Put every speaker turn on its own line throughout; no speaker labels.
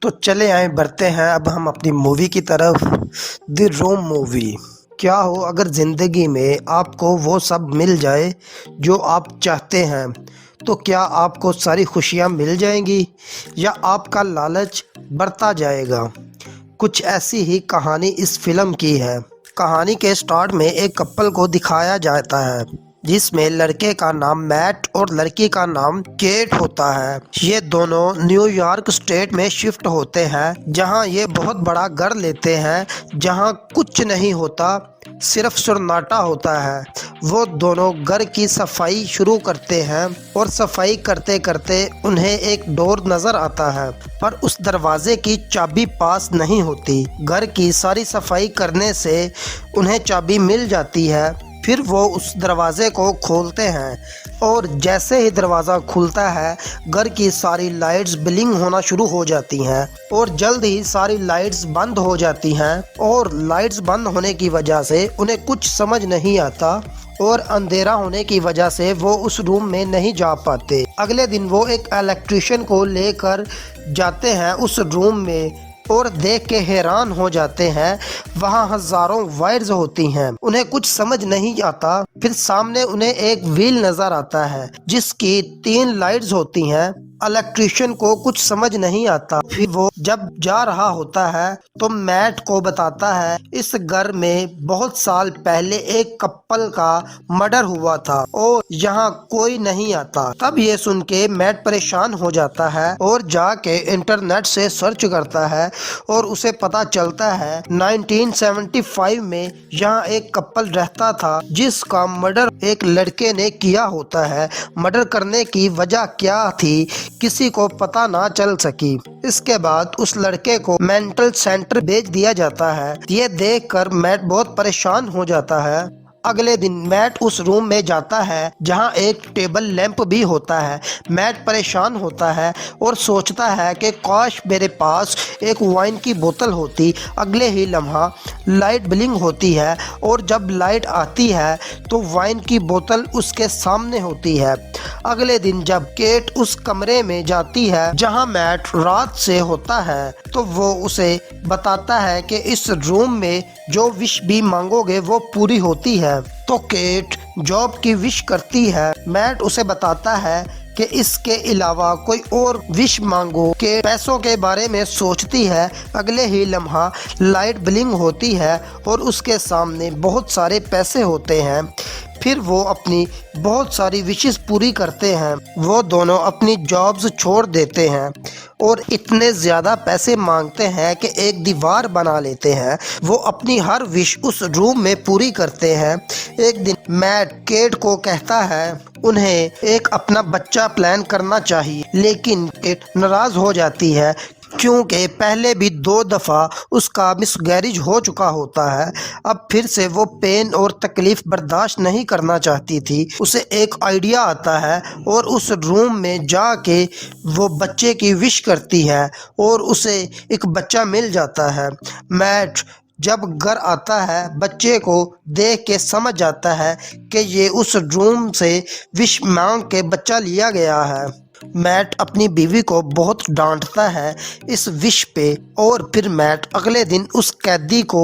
तो चले आए बढ़ते हैं अब हम अपनी मूवी की तरफ। The Rome movie. क्या हो अगर ज़िंदगी में आपको वो सब मिल जाए जो आप चाहते हैं, तो क्या आपको सारी खुशियां मिल जाएंगी या आपका लालच बढ़ता जाएगा। कुछ ऐसी ही कहानी इस फिल्म की है। कहानी के स्टार्ट में एक कपल को दिखाया जाता है जिसमें लड़के का नाम मैट और लड़की का नाम केट होता है। ये दोनों न्यूयॉर्क स्टेट में शिफ्ट होते हैं, जहां ये बहुत बड़ा घर लेते हैं जहां कुछ नहीं होता, सिर्फ सन्नाटा होता है। वो दोनों घर की सफाई शुरू करते हैं और सफाई करते करते उन्हें एक डोर नजर आता है, पर उस दरवाजे की चाबी पास नहीं होती। घर की सारी सफाई करने से उन्हें चाबी मिल जाती है। फिर वो उस दरवाजे को खोलते हैं और जैसे ही दरवाज़ा खुलता है घर की सारी लाइट्स ब्लिंक होना शुरू हो जाती हैं और जल्द ही सारी लाइट्स बंद हो जाती हैं। और लाइट्स बंद होने की वजह से उन्हें कुछ समझ नहीं आता और अंधेरा होने की वजह से वो उस रूम में नहीं जा पाते। अगले दिन वो एक इलेक्ट्रिशियन को लेकर जाते हैं उस रूम में और देख के हैरान हो जाते हैं। वहाँ हजारों वायर्स होती हैं, उन्हें कुछ समझ नहीं आता। फिर सामने उन्हें एक व्हील नजर आता है जिसकी 3 लाइट्स होती हैं। इलेक्ट्रिशियन को कुछ समझ नहीं आता। फिर वो जब जा रहा होता है तो मैट को बताता है इस घर में बहुत साल पहले एक कपल का मर्डर हुआ था और यहाँ कोई नहीं आता। तब ये सुन के मैट परेशान हो जाता है और जाके इंटरनेट से सर्च करता है और उसे पता चलता है 1975 में यहाँ एक कपल रहता था जिसका मर्डर एक लड़के ने किया होता है। मर्डर करने की वजह क्या थी किसी को पता ना चल सकी। इसके बाद उस लड़के को मेंटल सेंटर भेज दिया जाता है। ये देखकर मैट बहुत परेशान हो जाता है। अगले दिन मैट उस रूम में जाता है जहां एक टेबल लैंप भी होता है। मैट परेशान होता है और सोचता है कि काश मेरे पास एक वाइन की बोतल होती। अगले ही लम्हा लाइट ब्लिंक होती है और जब लाइट आती है तो वाइन की बोतल उसके सामने होती है। अगले दिन जब केट उस कमरे में जाती है जहां मैट रात से होता है तो वो उसे बताता है कि इस रूम में जो विश भी मांगोगे वो पूरी होती है। तो केट जॉब की विश करती है। मैट उसे बताता है कि इसके अलावा कोई और विश मांगो के पैसों के बारे में सोचती है। अगले ही लम्हा लाइट ब्लिंक होती है और उसके सामने बहुत सारे पैसे होते हैं। फिर वो अपनी बहुत सारी विशेस पूरी करते हैं। वो दोनों अपनी जॉब्स छोड़ देते हैं और इतने ज़्यादा पैसे मांगते हैं कि एक दीवार बना लेते हैं। वो अपनी हर विश उस रूम में पूरी करते हैं। एक दिन मैट केट को कहता है उन्हें एक अपना बच्चा प्लान करना चाहिए, लेकिन केट नाराज़ हो जाती है क्योंकि पहले भी 2 दफ़ा उसका मिसगैरेज हो चुका होता है। अब फिर से वो पेन और तकलीफ बर्दाश्त नहीं करना चाहती थी। उसे एक आइडिया आता है और उस रूम में जाके वो बच्चे की विश करती है और उसे एक बच्चा मिल जाता है। मैट जब घर आता है बच्चे को देख के समझ जाता है कि ये उस रूम से विश मांग के बच्चा लिया गया है। मैट अपनी बीवी को बहुत डांटता है इस विश पे और फिर मैट अगले दिन उस कैदी को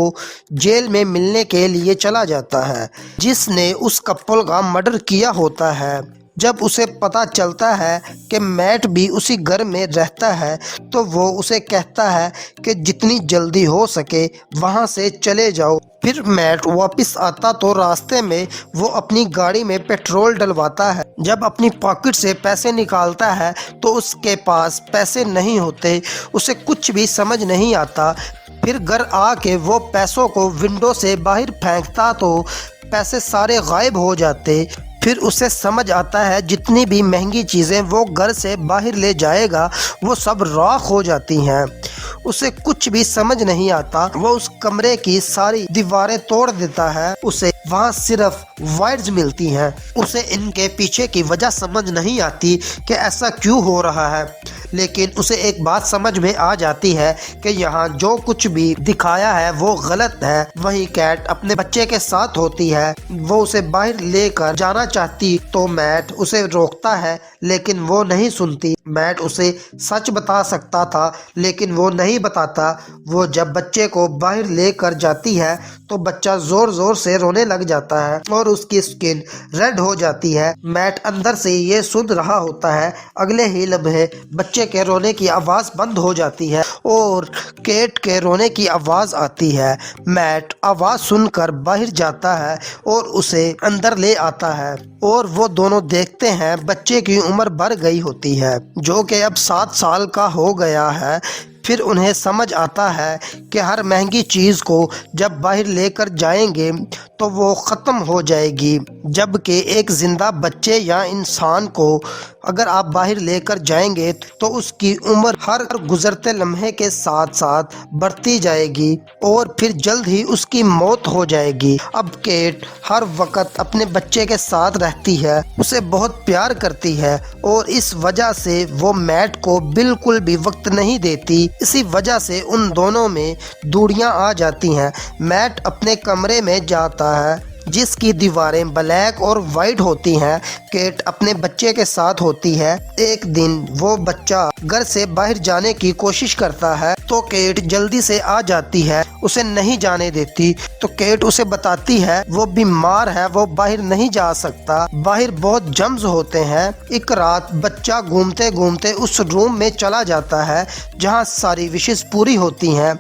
जेल में मिलने के लिए चला जाता है जिसने उस कपल का मर्डर किया होता है। जब उसे पता चलता है कि मैट भी उसी घर में रहता है तो वो उसे कहता है कि जितनी जल्दी हो सके वहाँ से चले जाओ। फिर मैट वापस आता तो रास्ते में वो अपनी गाड़ी में पेट्रोल डलवाता है। जब अपनी पॉकेट से पैसे निकालता है तो उसके पास पैसे नहीं होते। उसे कुछ भी समझ नहीं आता। फिर घर आके वो पैसों को विंडो से बाहर फेंकता तो पैसे सारे गायब हो जाते। फिर उसे समझ आता है जितनी भी महंगी चीज़ें वो घर से बाहर ले जाएगा वो सब राख हो जाती हैं। उसे कुछ भी समझ नहीं आता। वो उस कमरे की सारी दीवारें तोड़ देता है। उसे वहाँ सिर्फ वाइड्स मिलती हैं। उसे इनके पीछे की वजह समझ नहीं आती कि ऐसा क्यों हो रहा है, लेकिन उसे एक बात समझ में आ जाती है कि यहाँ जो कुछ भी दिखाया है वो गलत है। वहीं कैट अपने बच्चे के साथ होती है, वो उसे बाहर लेकर जाना चाहती तो मैट उसे रोकता है, लेकिन वो नहीं सुनती। मैट उसे सच बता सकता था लेकिन वो नहीं बताता। वो जब बच्चे को बाहर लेकर जाती है तो बच्चा जोर जोर से रोने लग जाता है और उसकी स्किन रेड हो जाती है। मैट अंदर से ये सुन रहा होता है। अगले ही लम्हे बच्चे के रोने की आवाज़ बंद हो जाती है और केट के रोने की आवाज़ आती है। मैट आवाज़ सुनकर बाहर जाता है और उसे अंदर ले आता है और वो दोनों देखते हैं बच्चे की उम्र बढ़ गई होती है, जो कि अब 7 साल का हो गया है। फिर उन्हें समझ आता है कि हर महंगी चीज़ को जब बाहर लेकर जाएंगे तो वो ख़त्म हो जाएगी, जबकि एक ज़िंदा बच्चे या इंसान को अगर आप बाहर लेकर जाएंगे तो उसकी उम्र हर गुज़रते लम्हे के साथ साथ बढ़ती जाएगी और फिर जल्द ही उसकी मौत हो जाएगी। अब केट हर वक्त अपने बच्चे के साथ रहती है, उसे बहुत प्यार करती है और इस वजह से वो मैट को बिल्कुल भी वक्त नहीं देती। इसी वजह से उन दोनों में दूरियां आ जाती हैं। मैट अपने कमरे में जाता है जिसकी दीवारें ब्लैक और वाइट होती हैं। केट अपने बच्चे के साथ होती है। एक दिन वो बच्चा घर से बाहर जाने की कोशिश करता है तो केट जल्दी से आ जाती है, उसे नहीं जाने देती। तो केट उसे बताती है वो बीमार है, वो बाहर नहीं जा सकता, बाहर बहुत जम्स होते हैं। एक रात बच्चा घूमते घूमते उस रूम में चला जाता है जहाँ सारी विशेष पूरी होती हैं।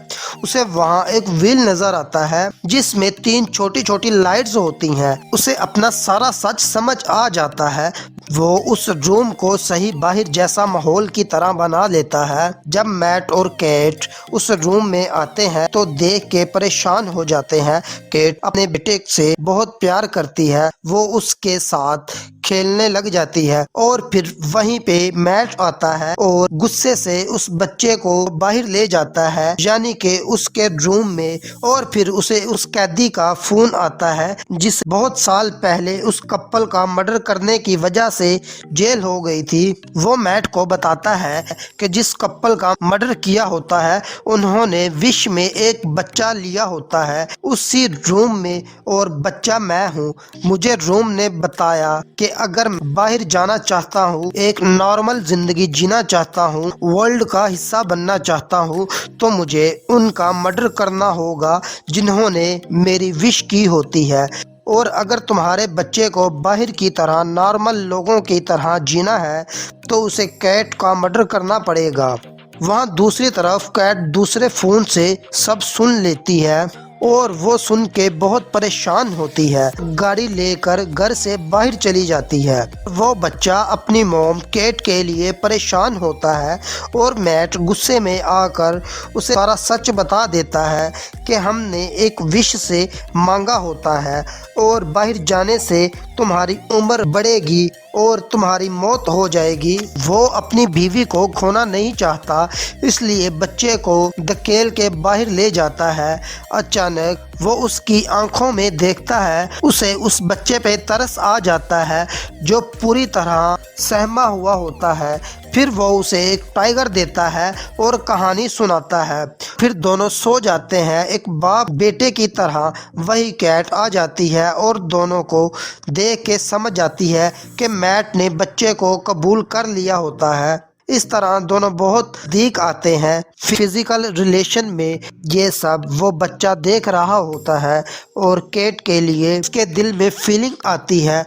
उसे वहाँ एक व्हील नजर आता है जिसमें 3 छोटी छोटी लाइट्स होती हैं। उसे अपना सारा सच समझ आ जाता है। वो उस रूम को सही बाहर जैसा माहौल की तरह बना लेता है। जब मैट और केट उस रूम में आते हैं तो देख के परेशान हो जाते हैं। केट अपने बेटे से बहुत प्यार करती है, वो उसके साथ खेलने लग जाती है और फिर वहीं पे मैट आता है और गुस्से से उस बच्चे को बाहर ले जाता है, यानी कि उसके रूम में। और फिर उसे उस कैदी का फोन आता है जिस बहुत साल पहले उस कपल का मर्डर करने की वजह से जेल हो गई थी। वो मैट को बताता है कि जिस कपल का मर्डर किया होता है उन्होंने विश में एक बच्चा लिया होता है उसी रूम में, और बच्चा मैं हूँ। मुझे रूम ने बताया कि अगर बाहर जाना चाहता हूँ, एक नॉर्मल जिंदगी जीना चाहता हूँ, वर्ल्ड का हिस्सा बनना चाहता हूँ, तो मुझे उनका मर्डर करना होगा जिन्होंने मेरी विश की होती है। और अगर तुम्हारे बच्चे को बाहर की तरह नॉर्मल लोगों की तरह जीना है तो उसे कैट का मर्डर करना पड़ेगा। वहाँ दूसरी तरफ कैट दूसरे फ़ोन से सब सुन लेती है और वो सुन के बहुत परेशान होती है। गाड़ी लेकर घर से बाहर चली जाती है। वो बच्चा अपनी मॉम केट के लिए परेशान होता है और मैट गुस्से में आकर उसे सारा सच बता देता है कि हमने एक विश से मांगा होता है और बाहर जाने से तुम्हारी उम्र बढ़ेगी और तुम्हारी मौत हो जाएगी। वो अपनी बीवी को खोना नहीं चाहता, इसलिए बच्चे को धकेल के बाहर ले जाता है। अचानक वो उसकी आंखों में देखता है, उसे उस बच्चे पे तरस आ जाता है जो पूरी तरह सहमा हुआ होता है। फिर वो उसे एक टाइगर देता है और कहानी सुनाता है। फिर दोनों सो जाते हैं एक बाप बेटे की तरह। वही कैट आ जाती है और दोनों को देख के समझ जाती है कि मैट ने बच्चे को कबूल कर लिया होता है। इस तरह दोनों बहुत नज़दीक आते हैं फिजिकल रिलेशन में। ये सब वो बच्चा देख रहा होता है और केट के लिए उसके दिल में फीलिंग आती है।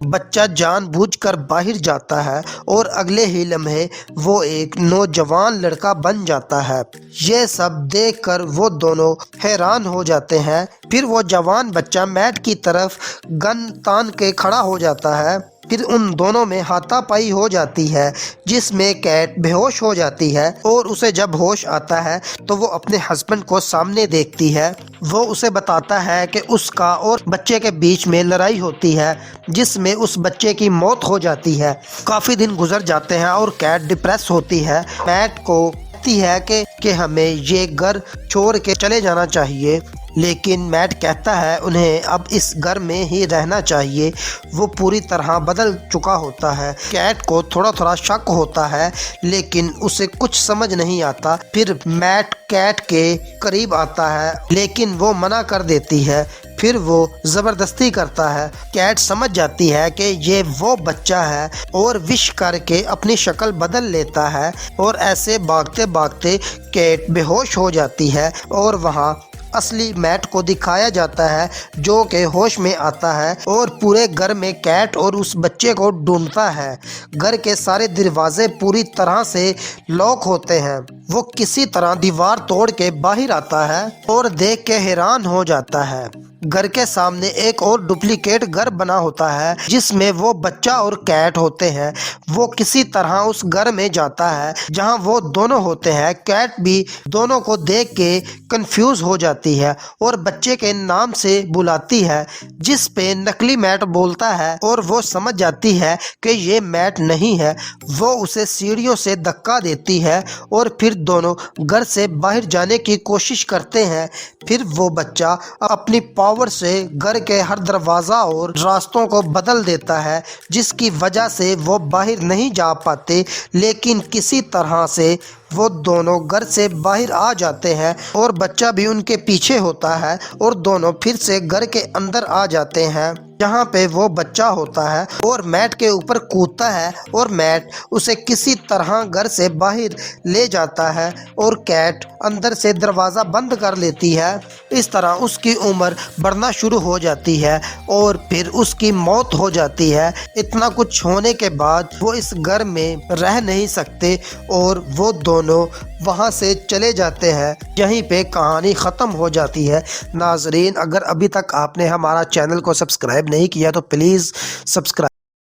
बच्चा जानबूझकर बाहर जाता है और अगले ही लम्हे वो एक नौजवान लड़का बन जाता है। ये सब देखकर वो दोनों हैरान हो जाते हैं। फिर वो जवान बच्चा मैट की तरफ गन तान के खड़ा हो जाता है। फिर उन दोनों में हाथापाई हो जाती है जिसमें कैट बेहोश हो जाती है और उसे जब होश आता है तो वो अपने हस्बैंड को सामने देखती है। वो उसे बताता है कि उसका और बच्चे के बीच में लड़ाई होती है जिसमें उस बच्चे की मौत हो जाती है। काफ़ी दिन गुजर जाते हैं और कैट डिप्रेस होती है। मैट को कहती है कि हमें ये घर छोड़ के चले जाना चाहिए। لیکن میٹ کہتا ہے انہیں اب اس گھر میں ہی رہنا چاہیے۔ وہ پوری طرح بدل چکا ہوتا ہے۔ کیٹ کو تھوڑا تھوڑا شک ہوتا ہے لیکن اسے کچھ سمجھ نہیں آتا۔ پھر میٹ کیٹ کے قریب آتا ہے لیکن وہ منع کر دیتی ہے۔ پھر وہ زبردستی کرتا ہے۔ کیٹ سمجھ جاتی ہے کہ یہ وہ بچہ ہے اور وش کر کے اپنی شکل بدل لیتا ہے، اور ایسے بھاگتے بھاگتے کیٹ بے ہوش ہو جاتی ہے اور وہاں اصلی میٹ کو دکھایا جاتا ہے جو کہ ہوش میں آتا ہے اور پورے گھر میں کیٹ اور اس بچے کو ڈھونڈتا ہے۔ گھر کے سارے دروازے پوری طرح سے لاک ہوتے ہیں۔ وہ کسی طرح دیوار توڑ کے باہر آتا ہے اور دیکھ کے حیران ہو جاتا ہے۔ گھر کے سامنے ایک اور ڈپلیکیٹ گھر بنا ہوتا ہے جس میں وہ بچہ اور کیٹ ہوتے ہیں۔ وہ کسی طرح اس گھر میں جاتا ہے جہاں وہ دونوں ہوتے ہیں۔ کیٹ بھی دونوں کو دیکھ کے کنفیوز ہو جاتی ہے اور بچے کے نام سے بلاتی ہے جس پہ نکلی میٹ بولتا ہے، اور وہ سمجھ جاتی ہے کہ یہ میٹ نہیں ہے۔ وہ اسے سیڑھیوں سے دھکا دیتی ہے اور پھر دونوں گھر سے باہر جانے کی کوشش کرتے ہیں۔ پھر وہ بچہ اپنی پاور سے گھر کے ہر دروازہ اور راستوں کو بدل دیتا ہے جس کی وجہ سے وہ باہر نہیں جا پاتے، لیکن کسی طرح سے وہ دونوں گھر سے باہر آ جاتے ہیں اور بچہ بھی ان کے پیچھے ہوتا ہے، اور دونوں پھر سے گھر کے اندر آ جاتے ہیں جہاں پہ وہ بچہ ہوتا ہے اور میٹ کے اوپر کودتا ہے، اور میٹ اسے کسی طرح گھر سے باہر لے جاتا ہے اور کیٹ اندر سے دروازہ بند کر لیتی ہے۔ اس طرح اس کی عمر بڑھنا شروع ہو جاتی ہے اور پھر اس کی موت ہو جاتی ہے۔ اتنا کچھ ہونے کے بعد وہ اس گھر میں رہ نہیں سکتے اور وہ دونوں وہاں سے چلے جاتے ہیں۔ یہیں پہ کہانی ختم ہو جاتی ہے۔ ناظرین، اگر ابھی تک آپ نے ہمارا چینل کو سبسکرائب نہیں کیا تو پلیز سبسکرائب